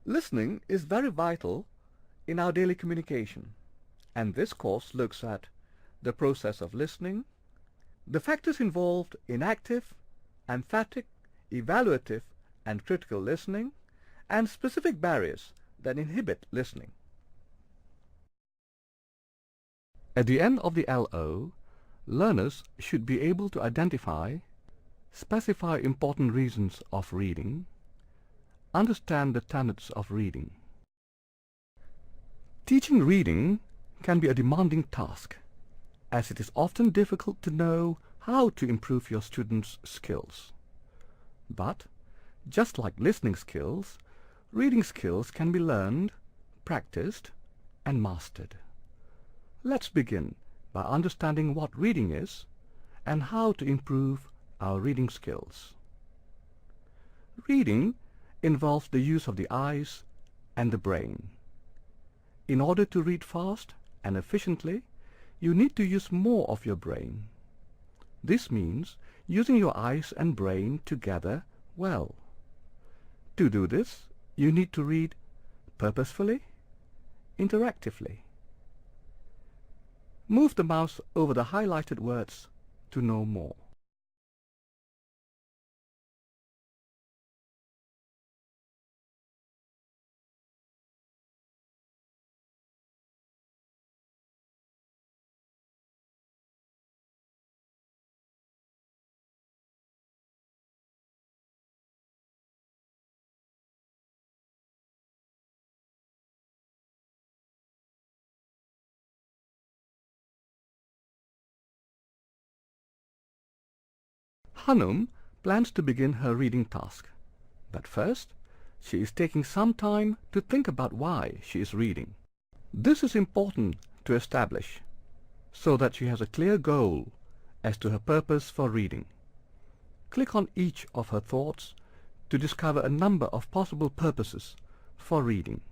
Listening is very vital in our daily communication, and this course looks at the process of listening, the factors involved in active, emphatic, evaluative, and critical listening, and specific barriers that inhibit listening. At the end of the LO, learners should be able to identify, specify important reasons of reading, understand the tenets of reading. Teaching reading can be a demanding task, as it is often difficult to know how to improve your students' skills. But, just like listening skills, reading skills can be learned, practiced, and mastered. Let's begin by understanding what reading is and how to improve our reading skills. Reading involves the use of the eyes and the brain. In order to read fast and efficiently, you need to use more of your brain. This means using your eyes and brain together well. To do this, you need to read purposefully, interactively. Move the mouse over the highlighted words to know more. Hanum plans to begin her reading task, but first she is taking some time to think about why she is reading. This is important to establish so that she has a clear goal as to her purpose for reading. Click on each of her thoughts to discover a number of possible purposes for reading.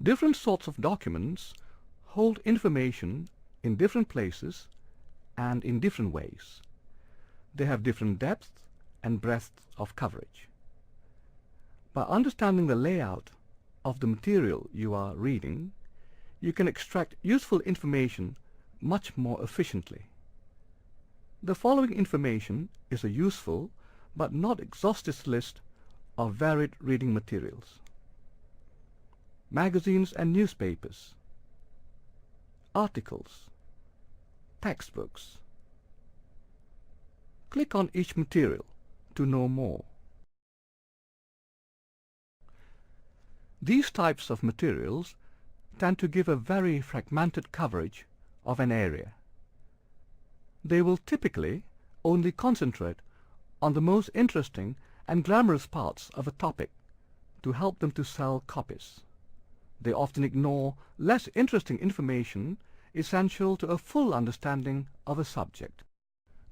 Different sorts of documents hold information in different places and in different ways. They have different depth and breadth of coverage. By understanding the layout of the material you are reading, you can extract useful information much more efficiently. The following information is a useful but not exhaustive list of varied reading materials. Magazines and newspapers, articles, textbooks. Click on each material to know more. These types of materials tend to give a very fragmented coverage of an area. They will typically only concentrate on the most interesting and glamorous parts of a topic to help them to sell copies. They often ignore less interesting information essential to a full understanding of a subject.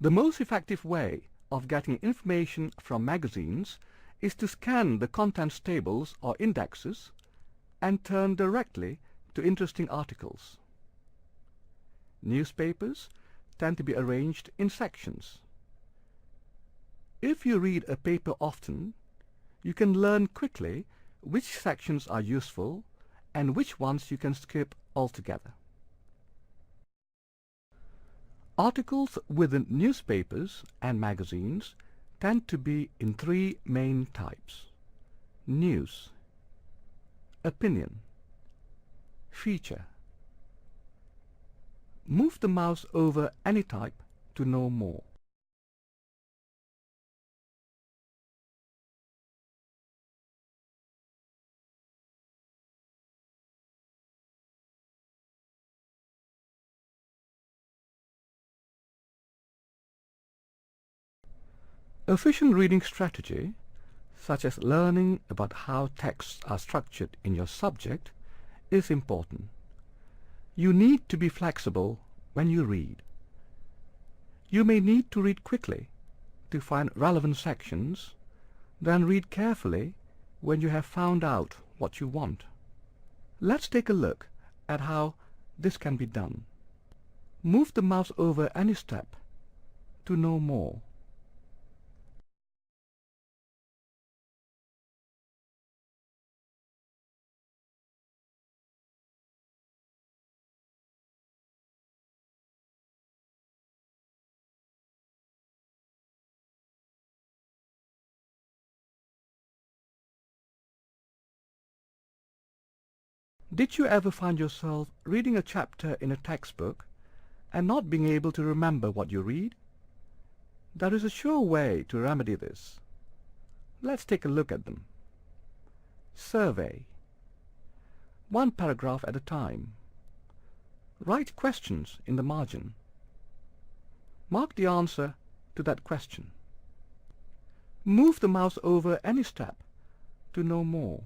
The most effective way of getting information from magazines is to scan the contents tables or indexes and turn directly to interesting articles. Newspapers tend to be arranged in sections. If you read a paper often, you can learn quickly which sections are useful and which ones you can skip altogether. Articles within newspapers and magazines tend to be in three main types: news, opinion, feature. Move the mouse over any type to know more. Efficient reading strategy, such as learning about how texts are structured in your subject, is important. You need to be flexible when you read. You may need to read quickly to find relevant sections, then read carefully when you have found out what you want. Let's take a look at how this can be done. Move the mouse over any step to know more. Did you ever find yourself reading a chapter in a textbook and not being able to remember what you read? There is a sure way to remedy this. Let's take a look at them. Survey. One paragraph at a time. Write questions in the margin. Mark the answer to that question. Move the mouse over any step to know more.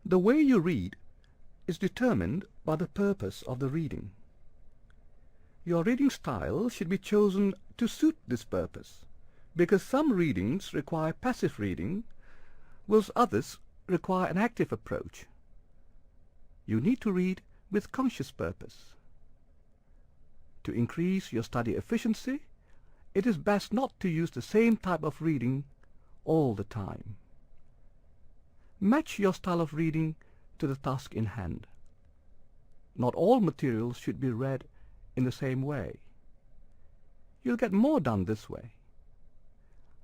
The way you read is determined by the purpose of the reading. Your reading style should be chosen to suit this purpose, because some readings require passive reading, whilst others require an active approach. You need to read with conscious purpose. To increase your study efficiency, it is best not to use the same type of reading all the time. Match your style of reading to the task in hand. Not all materials should be read in the same way. You'll get more done this way.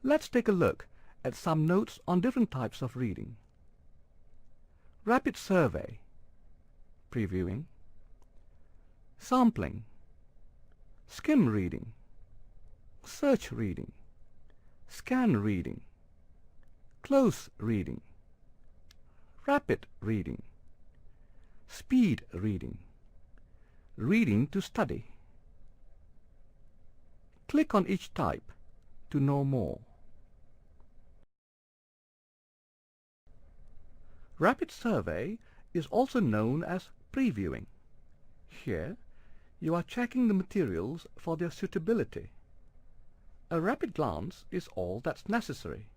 Let's take a look at some notes on different types of reading. Rapid survey, previewing, sampling, skim reading, search reading, scan reading, close reading, rapid reading, speed reading, reading to study. Click on each type to know more. Rapid survey is also known as previewing. Here, you are checking the materials for their suitability. A rapid glance is all that's necessary.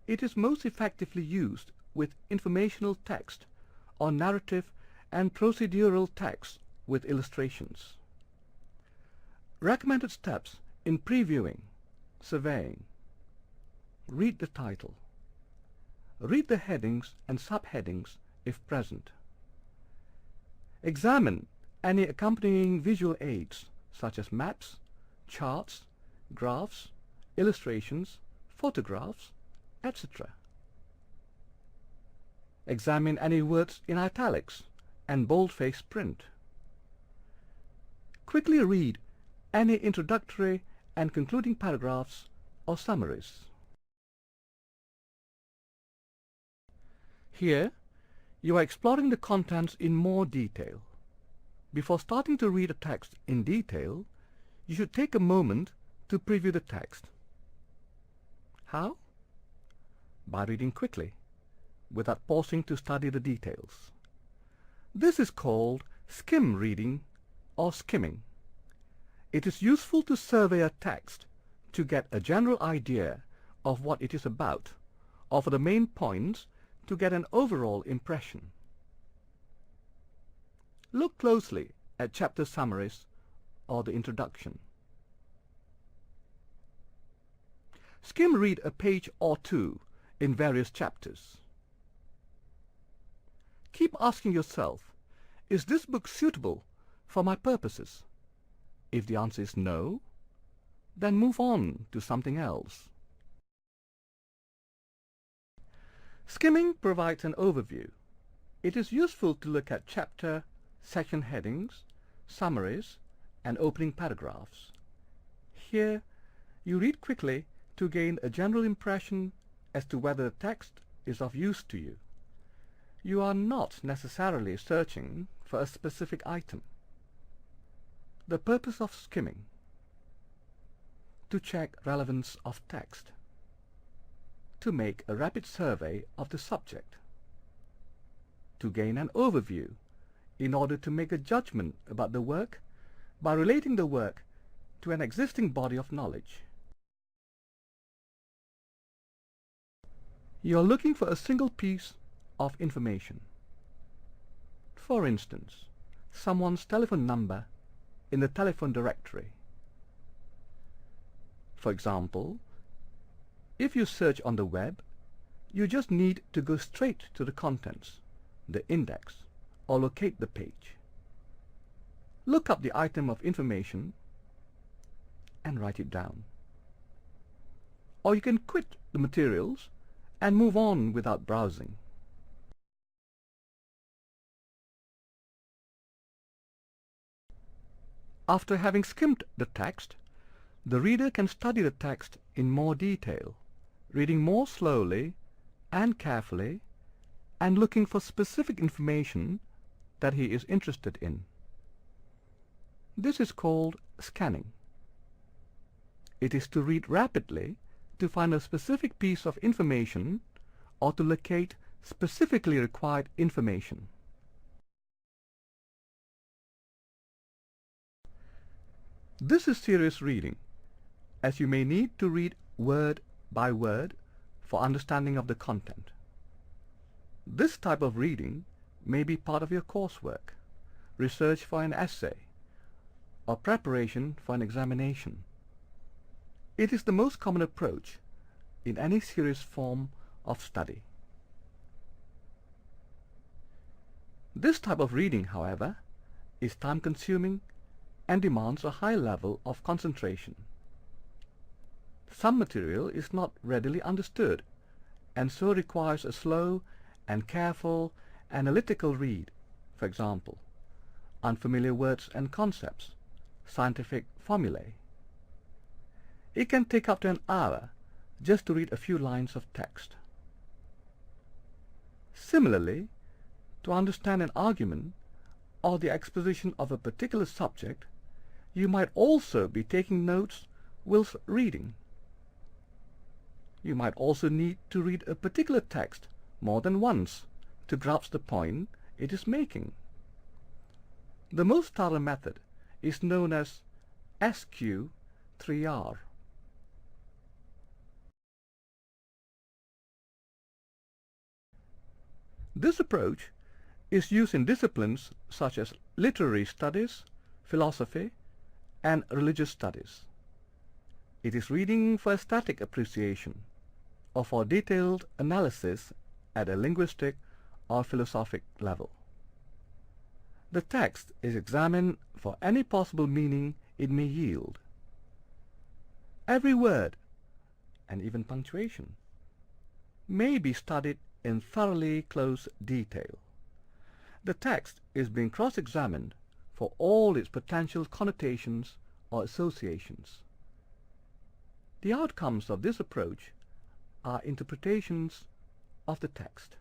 It is most effectively used with informational text or narrative and procedural text with illustrations. Recommended steps in previewing, surveying. Read the title. Read the headings and subheadings if present. Examine any accompanying visual aids such as maps, charts, graphs, illustrations, photographs, etc. Examine any words in italics and boldface print. Quickly read any introductory and concluding paragraphs or summaries. Here, you are exploring the contents in more detail. Before starting to read a text in detail, you should take a moment to preview the text. How? By reading quickly, without pausing to study the details. This is called skim reading or skimming. It is useful to survey a text to get a general idea of what it is about, or for the main points to get an overall impression. Look closely at chapter summaries or the introduction. Skim read a page or two in various chapters. Keep asking yourself, is this book suitable for my purposes? If the answer is no, then move on to something else. Skimming provides an overview. It is useful to look at chapter, section headings, summaries, and opening paragraphs. Here, you read quickly to gain a general impression as to whether the text is of use to you. You are not necessarily searching for a specific item. The purpose of skimming: to check relevance of text, to make a rapid survey of the subject, to gain an overview in order to make a judgment about the work by relating the work to an existing body of knowledge. You are looking for a single piece of information. For instance, someone's telephone number in the telephone directory. For example, if you search on the web, you just need to go straight to the contents, the index, or locate the page. Look up the item of information and write it down. Or you can quit the materials and move on without browsing. After having skimmed the text, the reader can study the text in more detail, reading more slowly and carefully, and looking for specific information that he is interested in. This is called scanning. It is to read rapidly to find a specific piece of information or to locate specifically required information. This is serious reading, as you may need to read word by word for understanding of the content. This type of reading may be part of your coursework, research for an essay, or preparation for an examination. It is the most common approach in any serious form of study. This type of reading, however, is time-consuming and demands a high level of concentration. Some material is not readily understood and so requires a slow and careful analytical read. For example, unfamiliar words and concepts, scientific formulae. It can take up to an hour just to read a few lines of text. Similarly, to understand an argument or the exposition of a particular subject, you might also be taking notes whilst reading. You might also need to read a particular text more than once to grasp the point it is making. The most thorough method is known as SQ3R. This approach is used in disciplines such as literary studies, philosophy, and religious studies. It is reading for aesthetic appreciation or for detailed analysis at a linguistic or philosophic level. The text is examined for any possible meaning it may yield. Every word, and even punctuation, may be studied in thoroughly close detail. The text is being cross-examined for all its potential connotations or associations. The outcomes of this approach are interpretations of the text.